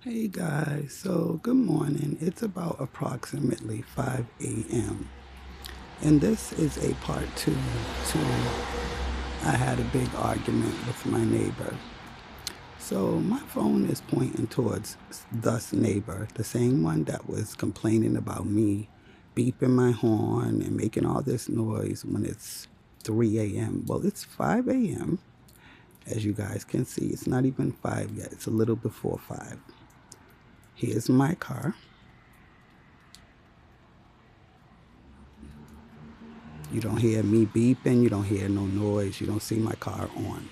Hey guys, so good morning. It's about approximately 5 a.m. And this is a part two to I had a big argument with my neighbor. So my phone is pointing towards this neighbor, the same one that was complaining about me beeping my horn and making all this noise when it's 3 a.m. Well, it's 5 a.m. As you guys can see, it's not even 5 yet. It's a little before 5. Here's my car. You don't hear me beeping. You don't hear no noise. You don't see my car on.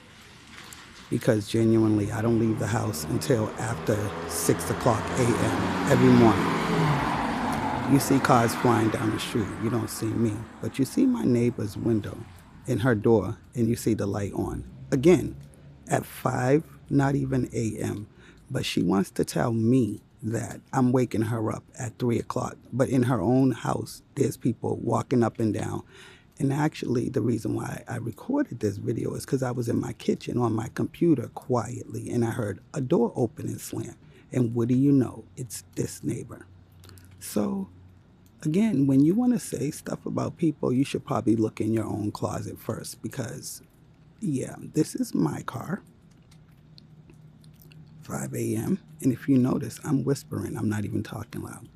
Because genuinely, I don't leave the house until after 6 o'clock a.m. every morning. You see cars flying down the street. You don't see me. But you see my neighbor's window in her door and you see the light on. Again, at 5, not even a.m. But she wants to tell me that I'm waking her up at 3 o'clock. But in her own house, there's people walking up and down. And actually, the reason why I recorded this video is because I was in my kitchen on my computer quietly and I heard a door open and slam. And what do you know? It's this neighbor. So, again, when you want to say stuff about people, you should probably look in your own closet first because, yeah, this is my car, 5 a.m. And if you notice, I'm whispering, I'm not even talking loud.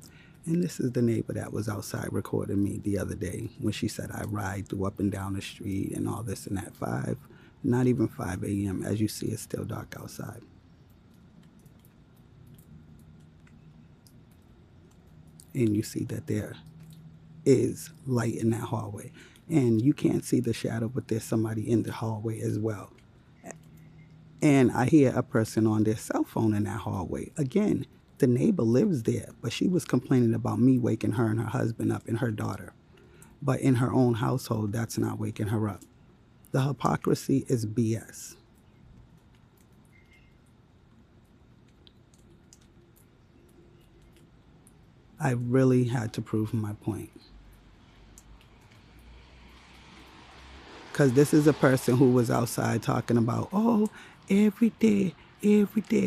And this is the neighbor that was outside recording me the other day when she said I ride through up and down the street and all this and that. 5, not even 5 a.m. As you see, it's still dark outside. And you see that there is light in that hallway. And you can't see the shadow, but there's somebody in the hallway as well. And I hear a person on their cell phone in that hallway. Again, the neighbor lives there, but she was complaining about me waking her and her husband up and her daughter. But in her own household, that's not waking her up. The hypocrisy is BS. I really had to prove my point. Because this is a person who was outside talking about, oh, every day,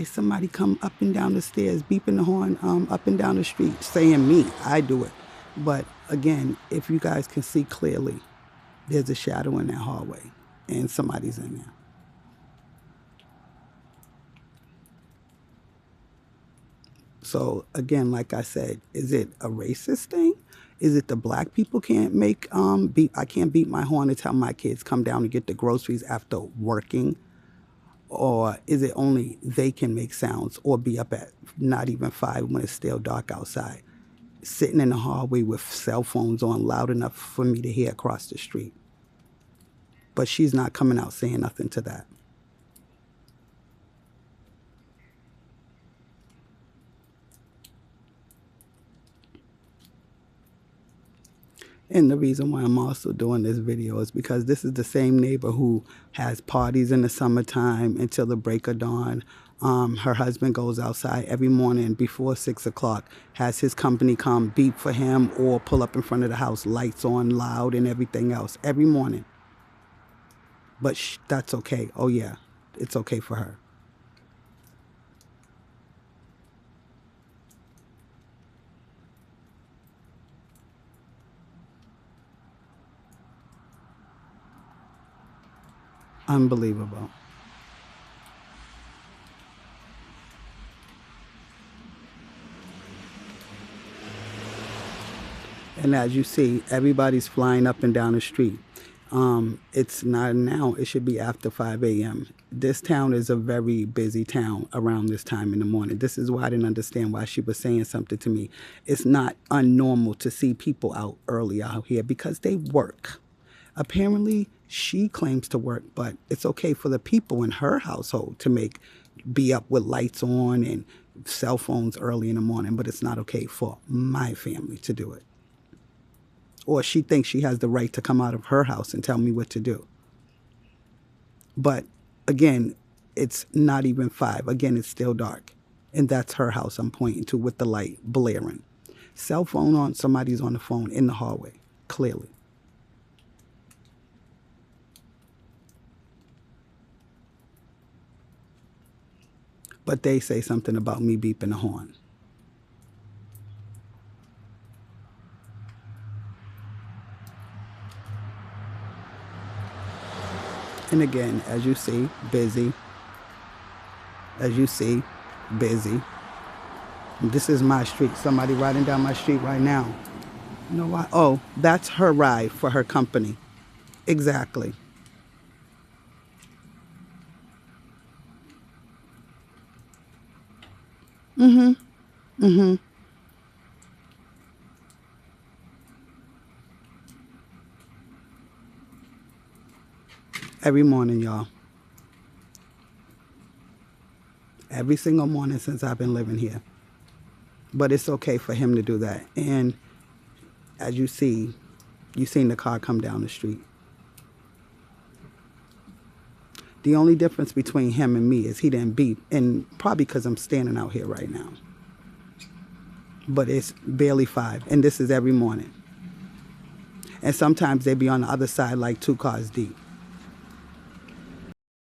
somebody come up and down the stairs, beeping the horn up and down the street, saying me, I do it. But again, if you guys can see clearly, there's a shadow in that hallway and somebody's in there. So again, like I said, is it a racist thing? Is it the black people can't make beat? I can't beat my horn and tell my kids come down to get the groceries after working, or is it only they can make sounds or be up at not even 5 when it's still dark outside, sitting in the hallway with cell phones on loud enough for me to hear across the street? But she's not coming out saying nothing to that. And the reason why I'm also doing this video is because this is the same neighbor who has parties in the summertime until the break of dawn. Her husband goes outside every morning before 6 o'clock, has his company come beep for him or pull up in front of the house, lights on loud and everything else every morning. But that's okay. Oh, yeah, it's okay for her. Unbelievable. And as you see, everybody's flying up and down the street. It's not now. It should be after 5 a.m. This town is a very busy town around this time in the morning. This is why I didn't understand why she was saying something to me. It's not unnormal to see people out early out here because they work. Apparently, she claims to work, but it's okay for the people in her household to be up with lights on and cell phones early in the morning, but it's not okay for my family to do it. Or she thinks she has the right to come out of her house and tell me what to do. But again, it's not even 5. Again, it's still dark. And that's her house I'm pointing to with the light blaring. Cell phone on, somebody's on the phone in the hallway, clearly. But they say something about me beeping the horn. And again, as you see, busy. As you see, busy. This is my street. Somebody riding down my street right now. You know why? Oh, that's her ride for her company. Exactly. Every morning, y'all. Every single morning since I've been living here. But it's okay for him to do that. And as you see, you seen the car come down the street. The only difference between him and me is he didn't beep, and probably because I'm standing out here right now. But it's barely 5, and this is every morning. And sometimes they be on the other side like 2 cars deep.